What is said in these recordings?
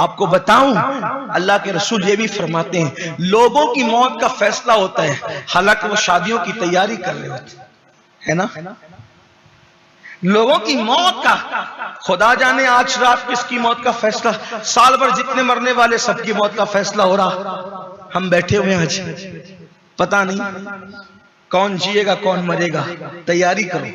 آپ کو بتاؤں اللہ کے رسول یہ بھی فرماتے ہیں لوگوں کی موت کا فیصلہ ہوتا ہے حالانکہ وہ شادیوں کی تیاری کر رہے ہوتے ہے نا. لوگوں کی موت کا خدا جانے آج رات کس کی موت کا فیصلہ. سال بھر جتنے مرنے والے سب کی موت کا فیصلہ ہو رہا. ہم بیٹھے ہوئے ہیں آج پتہ نہیں کون جیے گا کون مرے گا. تیاری کرو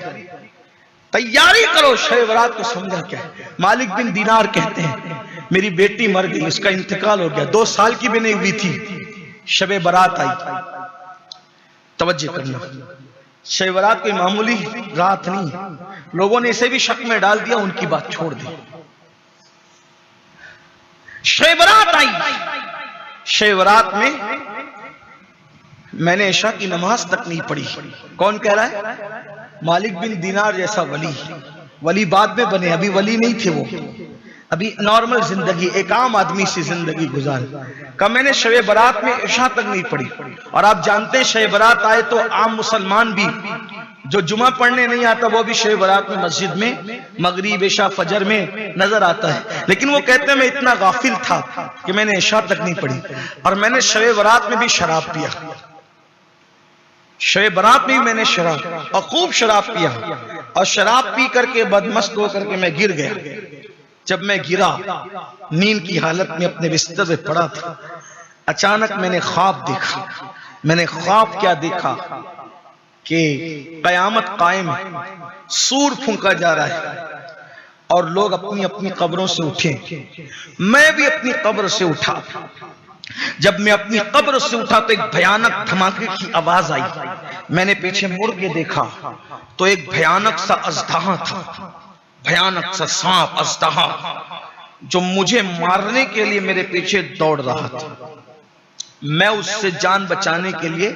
تیاری کرو. شب برات کو سمجھا کیا ہے. مالک بن دینار کہتے ہیں میری بیٹی مر گئی اس کا انتقال ہو گیا 2 سال کی بھی نہیں ہوئی تھی. شب برات آئی. توجہ کرنا شب برات کوئی معمولی رات نہیں. لوگوں نے اسے بھی شک میں ڈال دیا ان کی بات چھوڑ دی. شب برات آئی. شب برات میں میں نے عشاء کی نماز تک نہیں پڑھی. کون کہہ رہا ہے؟ مالک بن دینار جیسا ولی. ولی بعد میں بنے ابھی ولی نہیں تھے. وہ ابھی نارمل زندگی ایک عام آدمی سی زندگی گزار. کہ میں نے شب برات میں عشاء تک نہیں پڑھی. اور آپ جانتے ہیں شب برات آئے تو عام مسلمان بھی جو جمعہ پڑھنے نہیں آتا وہ بھی شب برات میں مسجد میں مغرب عشاء فجر میں نظر آتا ہے. لیکن وہ کہتے ہیں میں اتنا غافل تھا کہ میں نے عشاء تک نہیں پڑھی. اور میں نے شب برات میں بھی شراب پیا. شب برات میں میں نے شراب اور خوب شراب پیا. اور شراب پی کر کے بدمست ہو کر کے میں گر گیا. جب میں گرا نیند کی حالت میں اپنے بستر پہ پڑا تھا اچانک میں نے خواب دیکھا. میں نے خواب کیا دیکھا کہ قیامت قائم ہے. سور پھونکا جا رہا ہے اور لوگ اپنی اپنی قبروں سے اٹھے. میں بھی اپنی قبر سے اٹھا. جب میں اپنی قبر سے اٹھا تو ایک بھیانک دھماکے کی آواز آئی. میں نے پیچھے مڑ کے دیکھا تو ایک بھیانک سا اژدہا تھا. بھیانک سا سانپ اژدہا جو مجھے مارنے کے لیے میرے پیچھے دوڑ رہا تھا. میں اس سے جان بچانے کے لیے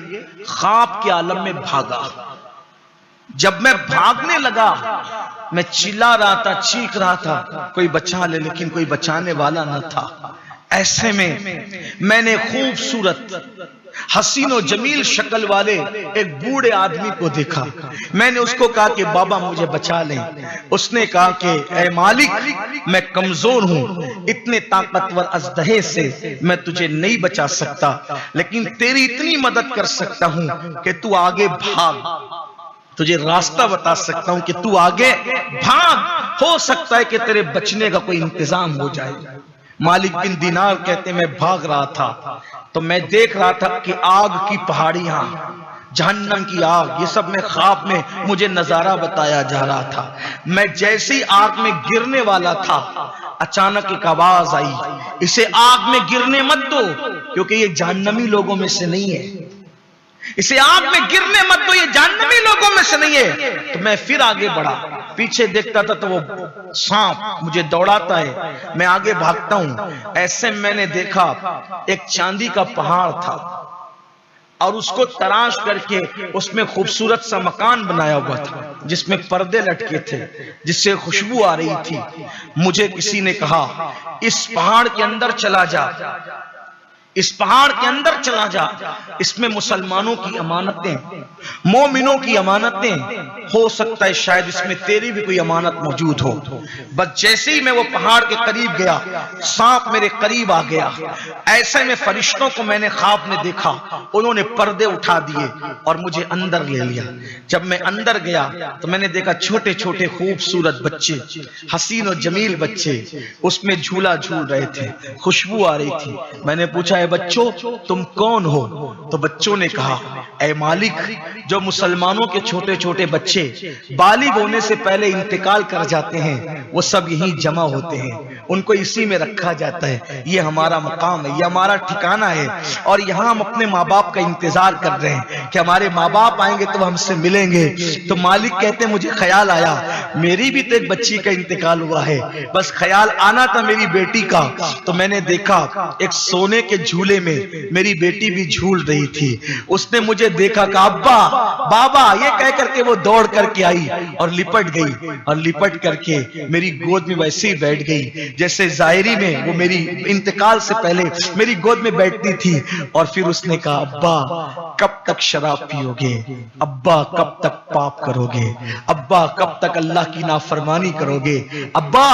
خواب کے عالم میں بھاگا. جب میں بھاگنے لگا میں چلا رہا تھا چیخ رہا تھا کوئی بچا لے لیکن کوئی بچانے والا نہ تھا. ایسے میں نے خوبصورت حسین و جمیل شکل والے ایک بوڑھے آدمی کو دیکھا. میں نے اس کو کہا کہ بابا مجھے بچا لیں. اس نے کہا کہ اے مالک میں کمزور ہوں اتنے طاقتور اژدہے سے میں تجھے نہیں بچا سکتا لیکن تیری اتنی مدد کر سکتا ہوں کہ تو آگے بھاگ. تجھے راستہ بتا سکتا ہوں کہ تو آگے بھاگ. ہو سکتا ہے کہ تیرے بچنے کا کوئی انتظام ہو جائے. مالک بن دینار کہتے میں بھاگ رہا تھا تو میں دیکھ رہا تھا کہ آگ کی پہاڑیاں جہنم کی آگ یہ سب میں خواب میں مجھے نظارہ بتایا جا رہا تھا. میں جیسے ہی آگ میں گرنے والا تھا اچانک ایک آواز آئی اسے آگ میں گرنے مت دو کیونکہ یہ جہنمی لوگوں میں سے نہیں ہے. اسے آگ میں گرنے مت دو یہ جہنمی لوگوں میں سے نہیں ہے. تو میں پھر آگے بڑھا. پیچھے دیکھتا تھا تو وہ سانپ مجھے دوڑاتا ہے. میں آگے بھاگتا ہوں. ایسے میں نے دیکھا ایک چاندی کا پہاڑ تھا اور اس کو تراش کر کے اس میں خوبصورت سا مکان بنایا ہوا تھا جس میں پردے لٹکے تھے جس سے خوشبو آ رہی تھی. مجھے کسی نے کہا اس پہاڑ کے اندر چلا جا. اس پہاڑ کے اندر چلا جا. اس میں مسلمانوں کی امانتیں مومنوں کی امانتیں ہو سکتا ہے شاید اس میں تیری بھی کوئی امانت موجود ہو. بس جیسے ہی میں وہ پہاڑ کے قریب گیا سانپ میرے قریب آ گیا. ایسے میں فرشتوں کو میں نے خواب میں دیکھا انہوں نے پردے اٹھا دیے اور مجھے اندر لے لیا. جب میں اندر گیا تو میں نے دیکھا چھوٹے چھوٹے خوبصورت بچے حسین و جمیل بچے اس میں جھولا جھول رہے تھے. خوشبو آ رہی تھی. میں نے پوچھا اے بچوں تم کون ہو؟ تو بچوں نے کہا اے مالک جو مسلمانوں کے چھوٹے چھوٹے بچے بالغ ہونے سے پہلے انتقال کر جاتے ہیں وہ سب یہیں جمع ہوتے ہیں ان کو اسی میں رکھا جاتا ہے. یہ ہمارا مقام ہے یہ ہمارا ٹھکانہ ہے اور یہاں ہم اپنے ماں باپ کا انتظار کر رہے ہیں کہ ہمارے ماں باپ آئیں گے تو ہم سے ملیں گے. تو مالک کہتے ہیں مجھے خیال آیا میری بھی تو ایک بچی کا انتقال ہوا ہے. بس خیال آنا تھا میری بیٹی کا. تو میں نے دیکھا ایک سونے کے جھولے جھولے میں میری بیٹی بھی جھول رہی تھی. اس نے مجھے دیکھا کہ ابا بابا یہ کہہ کر کے وہ دوڑ کر کے آئی اور لپٹ گئی, اور لپٹ کر کے میری گود میں ویسے ہی بیٹھ گئی جیسے ظاہری میں وہ میری انتقال سے پہلے میری گود میں بیٹھتی تھی. اور پھر اس نے کہا ابا کب تک شراب پیو گے, ابا کب تک پاپ کرو گے, ابا کب تک اللہ کی نافرمانی کرو گے, ابا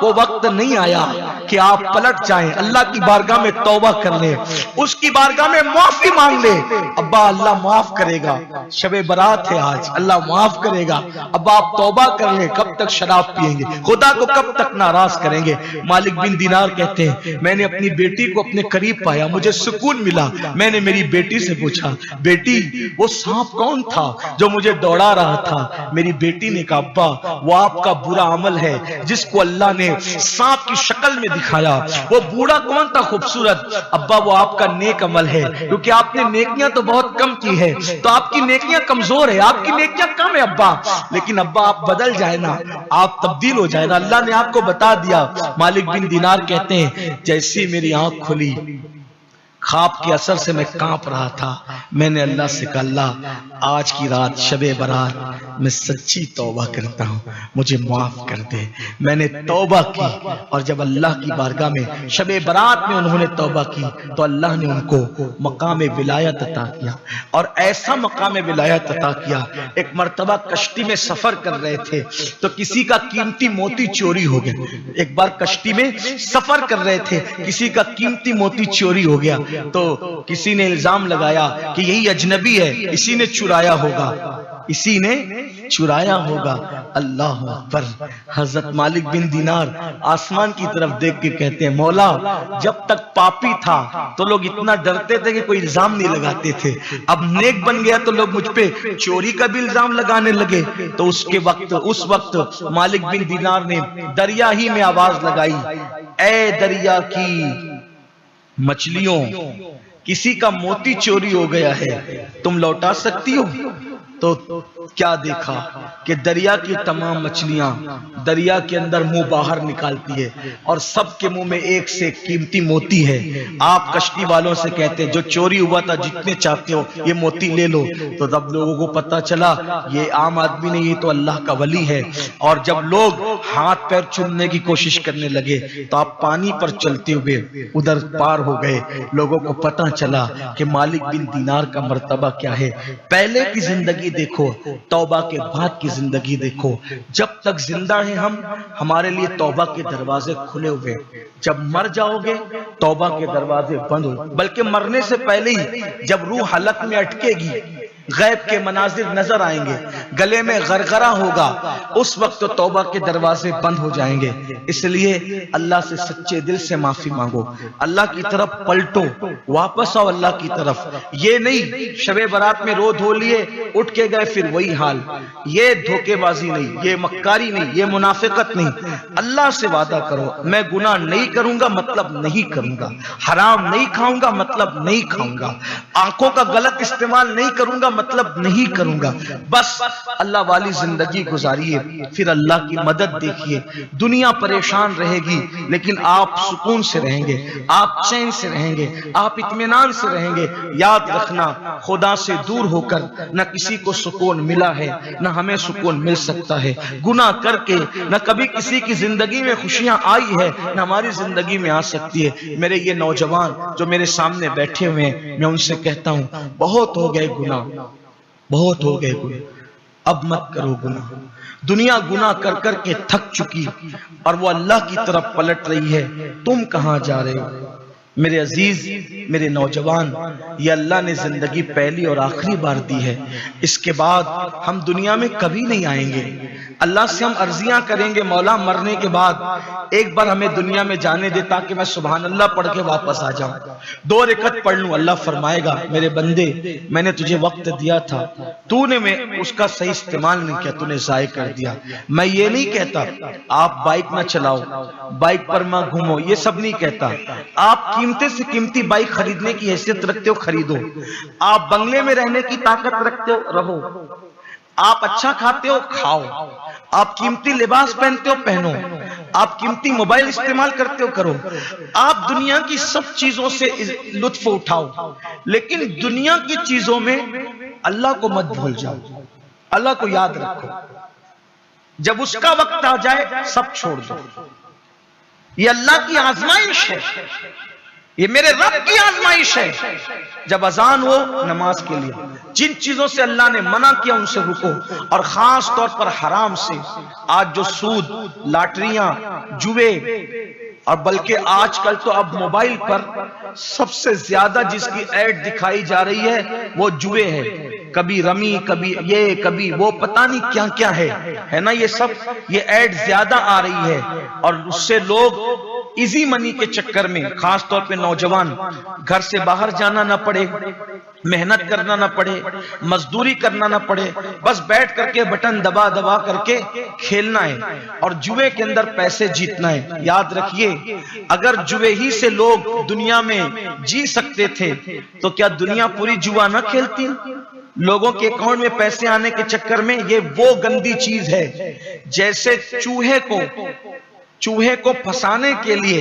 وہ وقت نہیں آیا کہ آپ پلٹ جائیں, اللہ کی بارگاہ میں توبہ کر لیں, اس کی بارگاہ میں معافی مانگ لیں. ابا اللہ معاف کرے گا, شب برات ہے آج, اللہ معاف کرے گا. ابا آپ توبہ کر لیں, کب تک شراب پیئیں گے, خدا کو کب تک ناراض کریں گے. مالک بن دینار کہتے ہیں میں نے اپنی بیٹی کو اپنے قریب پایا, مجھے سکون ملا. میں نے میری بیٹی سے پوچھا بیٹی وہ سانپ کون تھا جو مجھے دوڑا رہا تھا؟ میری بیٹی نے کہا ابا وہ آپ کا برا عمل ہے جس کو اللہ نے سانپ کی شکل میں دکھایا. وہ بوڑھا کون تھا خوبصورت؟ ابا وہ آپ کا نیک عمل ہے, کیونکہ آپ نے نیکیاں تو بہت کم کی ہے, تو آپ کی نیکیاں کمزور ہے, آپ کی نیکیاں کم ہے ابا. لیکن ابا آپ بدل جائے نا, آپ تبدیل ہو جائے نا, اللہ نے آپ کو بتا دیا. مالک بن دینار کہتے ہیں جیسی میری آنکھ کھلی خواب کے اثر سے میں کانپ رہا تھا, میں نے اللہ سے کہا اللہ آج کی رات شب برات میں سچی توبہ کرتا ہوں, مجھے معاف کر دے. میں نے توبہ کی, اور جب اللہ کی بارگاہ میں شب برات میں انہوں نے توبہ کی تو اللہ نے ان کو مقام ولایت عطا کیا, اور ایسا مقام ولایت عطا کیا. ایک مرتبہ کشتی میں سفر کر رہے تھے تو کسی کا قیمتی موتی چوری ہو گیا. ایک بار کشتی میں سفر کر رہے تھے, کسی کا قیمتی موتی چوری ہو گیا, تو کسی نے الزام لگایا کہ یہی اجنبی ہے, اسی نے چرایا ہوگا, اسی نے چرایا ہوگا. اللہ اکبر. حضرت مالک بن دینار آسمان کی طرف دیکھ کے کہتے ہیں مولا جب تک پاپی تھا تو لوگ اتنا ڈرتے تھے کہ کوئی الزام نہیں لگاتے تھے, اب نیک بن گیا تو لوگ مجھ پہ چوری کا بھی الزام لگانے لگے. تو اس وقت مالک بن دینار نے دریا ہی میں آواز لگائی, اے دریا کی مچھلیوں کسی کا موتی چوری ہو گیا ہے, تم لوٹا سکتی ہو؟ تو کیا دیکھا کہ دریا کی تمام مچھلیاں دریا کے اندر منہ باہر نکالتی ہے, اور سب کے منہ میں ایک سے قیمتی موتی ہے. آپ کشتی والوں سے کہتے جو چوری ہوا تھا جتنے چاہتے ہو یہ موتی لے لو. تو جب لوگوں کو پتا چلا یہ عام آدمی نہیں, یہ تو اللہ کا ولی ہے, اور جب لوگ ہاتھ پیر چومنے کی کوشش کرنے لگے تو آپ پانی پر چلتے ہوئے ادھر پار ہو گئے. لوگوں کو پتا چلا کہ مالک بن دینار کا مرتبہ کیا ہے. پہلے کی زندگی دیکھو, توبہ کے بعد کی زندگی دیکھو. جب تک زندہ ہیں ہم, ہمارے لیے توبہ کے دروازے کھلے ہوئے. جب مر جاؤ گے توبہ کے دروازے بند ہو, بلکہ مرنے سے پہلے ہی جب روح حلق میں اٹکے گی غیب کے مناظر نظر آئیں گے, گلے میں غرغرہ ہوگا, اس وقت تو توبہ کے دروازے بند ہو جائیں گے. اس لیے اللہ سے سچے دل سے معافی مانگو, اللہ کی طرف پلٹو, واپس آؤ اللہ کی طرف. یہ نہیں شب برات میں رو دھو لیے اٹھ کے گئے پھر وہی حال, یہ دھوکے بازی نہیں, یہ مکاری نہیں, یہ منافقت نہیں. اللہ سے وعدہ کرو میں گناہ نہیں کروں گا مطلب نہیں کروں گا, حرام نہیں کھاؤں گا مطلب نہیں کھاؤں گا, آنکھوں کا غلط استعمال نہیں کروں گا مطلب نہیں کروں گا. بس اللہ والی زندگی گزاریے, پھر اللہ کی مدد دیکھیے. دنیا پریشان رہے گی لیکن آپ سکون سے رہیں گے, آپ چین سے رہیں گے, آپ اطمینان سے رہیں گے. یاد رکھنا خدا سے دور ہو کر نہ کسی کو سکون ملا ہے نہ ہمیں سکون مل سکتا ہے. گناہ کر کے نہ کبھی کسی کی زندگی میں خوشیاں آئی ہے نہ ہماری زندگی میں آ سکتی ہے. میرے یہ نوجوان جو میرے سامنے بیٹھے ہوئے ہیں, میں ان سے کہتا ہوں بہت ہو گئے گناہ, بہت ہو گئے گناہ, اب مت کرو گناہ. دنیا گناہ کر کر کے تھک چکی اور وہ اللہ کی طرف پلٹ رہی ہے, تم کہاں جا رہے ہو؟ میرے عزیز, میرے نوجوان, یہ اللہ نے زندگی پہلی اور آخری بار دی ہے, اس کے بعد ہم دنیا میں کبھی نہیں آئیں گے. اللہ سے ہم عرضیاں کریں گے مولا مرنے کے بعد ایک بار ہمیں دنیا میں جانے دے تاکہ میں سبحان اللہ پڑھ کے واپس آ جاؤں, 2 رکعت پڑھ لوں. اللہ فرمائے گا میرے بندے میں نے تجھے وقت دیا تھا, تو نے میں اس کا صحیح استعمال نہیں کیا, تو نے ضائع کر دیا. میں یہ نہیں کہتا آپ بائک نہ چلاؤ, بائک پر نہ گھومو, یہ سب نہیں کہتا. آپ قیمتی سے قیمتی بائک خریدنے کی حیثیت رکھتے ہو خریدو, آپ بنگلے میں رہنے کی طاقت رکھتے ہو رہو, آپ اچھا کھاتے ہو کھاؤ, آپ قیمتی لباس پہنتے ہو پہنو, آپ قیمتی موبائل استعمال کرتے ہو کرو، آپ دنیا کی سب چیزوں سے لطف اٹھاؤ، لیکن دنیا کی چیزوں میں اللہ کو مت بھول جاؤ، اللہ کو یاد رکھو۔ جب اس کا وقت آ جائے سب چھوڑ دو۔ یہ اللہ کی آزمائش ہے، یہ میرے رب کی آزمائش ہے۔ جب اذان ہو نماز کے لیے، جن چیزوں سے اللہ نے منع کیا ان سے رکو، اور خاص طور پر حرام سے۔ آج جو سود، لاٹریاں، جوے، اور بلکہ آج کل تو اب موبائل پر سب سے زیادہ جس کی ایڈ دکھائی جا رہی ہے وہ جوے ہے، کبھی رمی، کبھی یہ، کبھی وہ، پتہ نہیں کیا کیا ہے نا، یہ سب یہ ایڈ زیادہ آ رہی ہے، اور اس سے لوگ ایزی منی کے چکر میں، خاص طور پہ نوجوان، گھر سے باہر جانا نہ پڑے، محنت کرنا نہ پڑے، مزدوری کرنا نہ پڑے، بس بیٹھ کر کے بٹن دبا دبا کر کے کھیلنا ہے اور جوے کے اندر پیسے جیتنا ہے۔ یاد رکھیے، اگر جوے ہی سے لوگ دنیا میں جی سکتے تھے تو کیا دنیا پوری جوا نہ کھیلتی؟ لوگوں کے اکاؤنٹ میں پیسے آنے کے چکر میں یہ وہ گندی چیز ہے جیسے چوہے کو پھنسانے کے لیے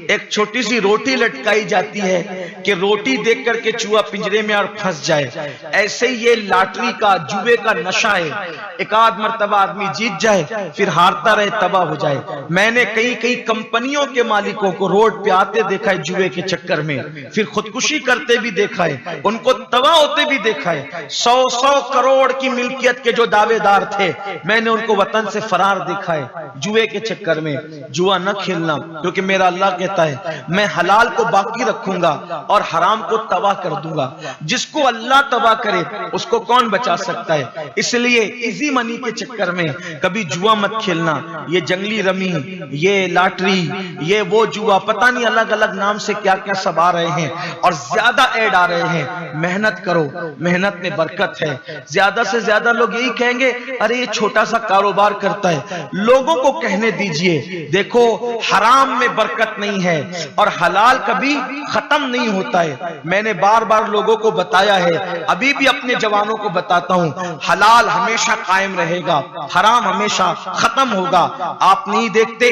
ایک چھوٹی سی روٹی لٹکائی جاتی ہے کہ روٹی دیکھ کر کے چوہا پنجرے میں اور پھنس جائے، ایسے یہ لاٹری کا، جوے کا نشہ ہے۔ ایک آدھ مرتبہ آدمی جیت جائے پھر ہارتا رہے، تباہ ہو جائے۔ میں نے کئی کمپنیوں کے مالکوں کو روڈ پہ آتے دیکھا ہے جوے کے چکر میں، پھر خودکشی کرتے بھی دیکھا ہے، ان کو تباہ ہوتے بھی دیکھا ہے۔ 100 کروڑ کی ملکیت کے جو دعوے دار تھے، میں نے ان کو وطن سے فرار دیکھا ہے جوے کے چکر میں۔ جوا نہ کھیلنا، کیونکہ میرا اللہ کہتا ہے میں حلال کو باقی رکھوں گا اور حرام کو تباہ کر دوں گا۔ جس کو اللہ تباہ کرے اس کو کون بچا سکتا ہے؟ اس لیے ایزی منی کے چکر میں کبھی جوا مت کھیلنا۔ یہ جنگلی رمی، یہ لاٹری، یہ وہ جوا، پتہ نہیں الگ الگ نام سے کیا کیا سب آ رہے ہیں اور زیادہ ایڈ آ رہے ہیں۔ محنت کرو، محنت میں برکت ہے۔ زیادہ سے زیادہ لوگ یہی کہیں گے ارے یہ چھوٹا سا کاروبار کرتا ہے، لوگوں کو کہنے دیجئے دیکھو حرام میں برکت نہیں ہے اور حلال کبھی ختم نہیں ہوتا ہے۔ میں نے بار بار لوگوں کو بتایا ہے، ابھی بھی اپنے جوانوں کو بتاتا ہوں، حلال ہمیشہ قائم رہے گا، حرام ہمیشہ ختم ہوگا۔ آپ نہیں دیکھتے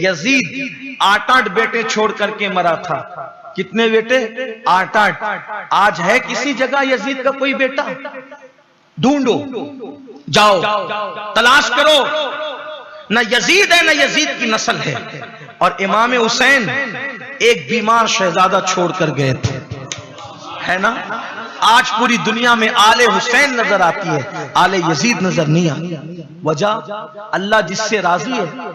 یزید 8 بیٹے چھوڑ کر کے مرا تھا؟ کتنے بیٹے؟ 8۔ آج ہے کسی جگہ یزید کا کوئی بیٹا؟ ڈھونڈو، جاؤ تلاش کرو، نہ یزید ہے نہ یزید کی نسل ہے۔ اور امام حسین ایک بیمار شہزادہ چھوڑ کر گئے تھے، ہے نا؟ آج پوری دنیا میں آل حسین نظر آتی ہے، آل یزید نظر نہیں آتی۔ وجہ اللہ جس سے راضی ہے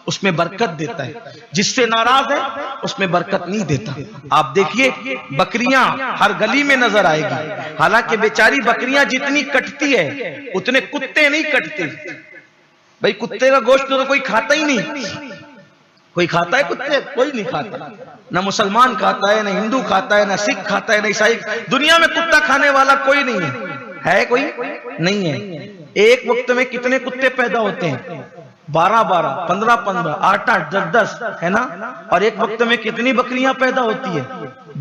اس میں برکت دیتا ہے، جس سے ناراض ہے اس میں برکت نہیں دیتا۔ آپ دیکھیے بکریاں ہر گلی میں نظر آئے گی، حالانکہ بیچاری بکریاں جتنی کٹتی ہے اتنے کتے نہیں کٹتے۔ بھئی کتے کا گوشت تو کوئی کھاتا ہی نہیں۔ کوئی کھاتا ہے کتے؟ کوئی نہیں کھاتا، نہ مسلمان کھاتا ہے، نہ ہندو کھاتا ہے، نہ سکھ کھاتا ہے، نہ عیسائی۔ دنیا میں کتا کھانے والا کوئی نہیں ہے کوئی نہیں ہے۔ ایک وقت میں کتنے کتے پیدا ہوتے ہیں؟ 12 15 8 10 ہے نا؟ اور ایک وقت میں کتنی بکریاں پیدا ہوتی ہے؟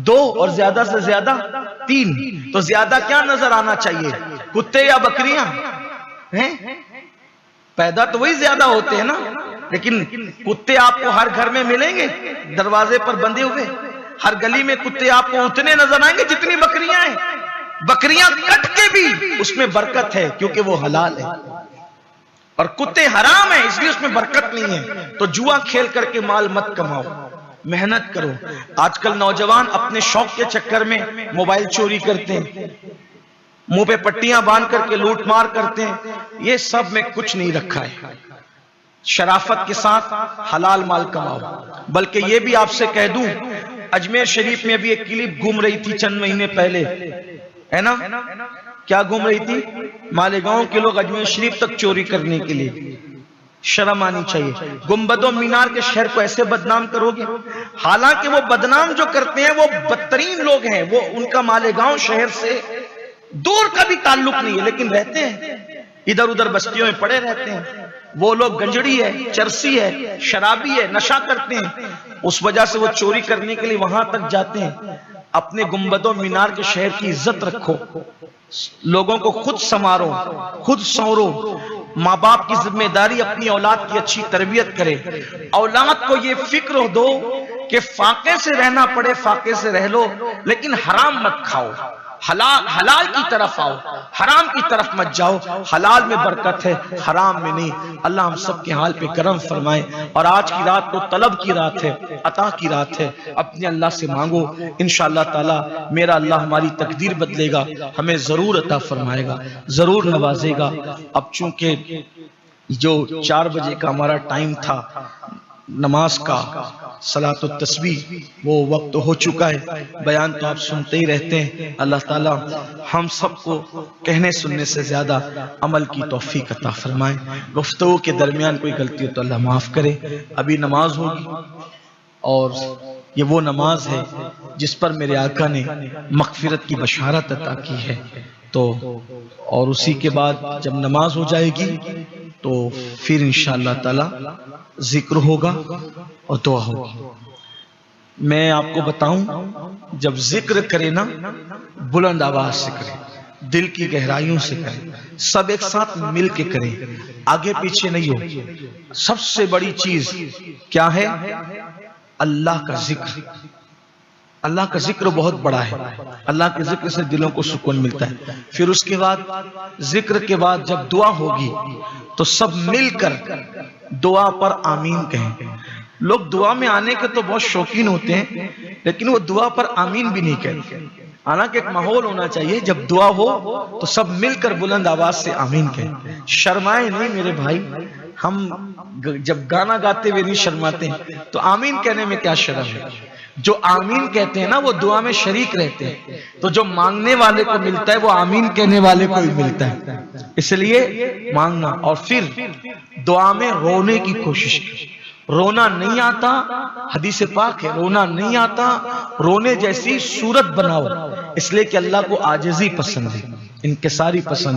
2 اور زیادہ سے زیادہ 3۔ تو زیادہ کیا نظر آنا چاہیے، کتے یا بکریاں؟ پیدا تو وہی زیادہ ہوتے ہیں نا، لیکن کتے آپ کو ہر گھر میں ملیں گے دروازے پر بندے ہوئے؟ ہر گلی میں کتے آپ کو اتنے نظر آئیں گے جتنی بکریاں ہیں۔ بکریاں کٹ کے بھی اس میں برکت ہے کیونکہ وہ حلال ہے، اور کتے حرام ہیں اس لیے اس میں برکت نہیں ہے۔ تو جوا کھیل کر کے مال مت کماؤ، محنت کرو۔ آج کل نوجوان اپنے شوق کے چکر میں موبائل چوری کرتے ہیں، منہ پہ پٹیاں باندھ کر کے لوٹ مار کرتے ہیں۔ یہ سب میں کچھ نہیں رکھا ہے۔ شرافت کے ساتھ حلال مال کماؤ۔ بلکہ یہ بھی آپ سے کہہ دوں، اجمیر شریف میں ابھی ایک کلپ گھوم رہی تھی چند مہینے پہلے، ہے نا؟ کیا گھوم رہی تھی؟ مالیگاؤں کے لوگ اجمیر شریف تک چوری کرنے کے لیے۔ شرم آنی چاہیے۔ گنبد و مینار کے شہر کو ایسے بدنام کرو گے؟ حالانکہ وہ بدنام جو کرتے ہیں وہ بدترین لوگ ہیں، وہ ان کا مالیگاؤں شہر سے دور کا بھی تعلق نہیں ہے، لیکن رہتے ہیں ادھر ادھر بستیوں میں پڑے رہتے ہیں۔ وہ لوگ گنجڑی ہے، چرسی ہے، شرابی ہے، نشہ کرتے ہیں، اس وجہ سے وہ چوری کرنے کے لیے وہاں تک جاتے ہیں۔ اپنے گنبد و مینار کے شہر کی عزت رکھو، لوگوں کو خود سنوارو، خود سنورو۔ ماں باپ کی ذمہ داری اپنی اولاد کی اچھی تربیت کرے، اولاد کو یہ فکر دو کہ فاقے سے رہنا پڑے فاقے سے رہ لو، لیکن حرام مت کھاؤ، حلال کی طرف آؤ، حرام کی طرف مت جاؤ۔ حلال میں برکت ہے، حرام میں نہیں۔ اللہ ہم سب کے حال پہ کرم فرمائے۔ اور آج کی رات تو طلب کی رات ہے، عطا کی رات ہے، اپنے اللہ سے مانگو، انشاءاللہ تعالی میرا اللہ ہماری تقدیر بدلے گا، ہمیں ضرور عطا فرمائے گا، ضرور نوازے گا۔ اب چونکہ جو 4 بجے کا ہمارا ٹائم تھا نماز کا، صلاۃ التسبیح، وہ وقت ہو چکا ہے۔ بیان تو آپ سنتے ہی رہتے ہیں، اللہ تعالیٰ ہم سب کو کہنے سننے سے زیادہ عمل کی توفیق عطا فرمائے۔ گفتگو کے درمیان کوئی غلطی ہو تو اللہ معاف کرے۔ ابھی نماز ہوگی، اور یہ وہ نماز ہے جس پر میرے آقا نے مغفرت کی بشارت عطا کی ہے۔ تو اور اسی کے بعد جب نماز ہو جائے گی تو پھر انشاءاللہ تعالی ذکر ہوگا اور دعا ہوگی۔ میں آپ کو بتاؤں، جب ذکر کرے نا بلند آواز سے کرے، دل کی گہرائیوں سے کرے، سب ایک ساتھ مل کے کرے، آگے پیچھے نہیں ہو۔ سب سے بڑی چیز کیا ہے؟ اللہ کا ذکر۔ اللہ کا ذکر بہت بڑا ہے، اللہ کے ذکر سے دلوں کو سکون ملتا ہے۔ پھر اس کے بعد ذکر کے بعد جب دعا ہوگی تو سب مل کر دعا پر آمین کہیں۔ لوگ دعا میں آنے کے تو بہت شوقین ہوتے ہیں، لیکن وہ دعا پر آمین بھی نہیں کہتے۔ حالانکہ ایک ماحول ہونا چاہیے، جب دعا ہو تو سب مل کر بلند آواز سے آمین کہیں۔ شرمائے نہیں میرے بھائی، ہم جب گانا گاتے ہوئے نہیں شرماتے ہیں تو آمین کہنے میں کیا شرم ہے؟ جو آمین کہتے ہیں نا وہ دعا میں شریک رہتے ہیں، تو جو مانگنے والے کو ملتا ہے وہ آمین کہنے والے کو ہی ملتا ہے۔ اس لیے مانگنا، اور پھر دعا میں رونے کی کوشش کی۔ رونا نہیں آتا، حدیث پاک ہے، رونا نہیں آتا، رونے جیسی صورت بناؤ، اس لیے کہ اللہ کو عاجزی پسند ہے، انکساری پسند ہے۔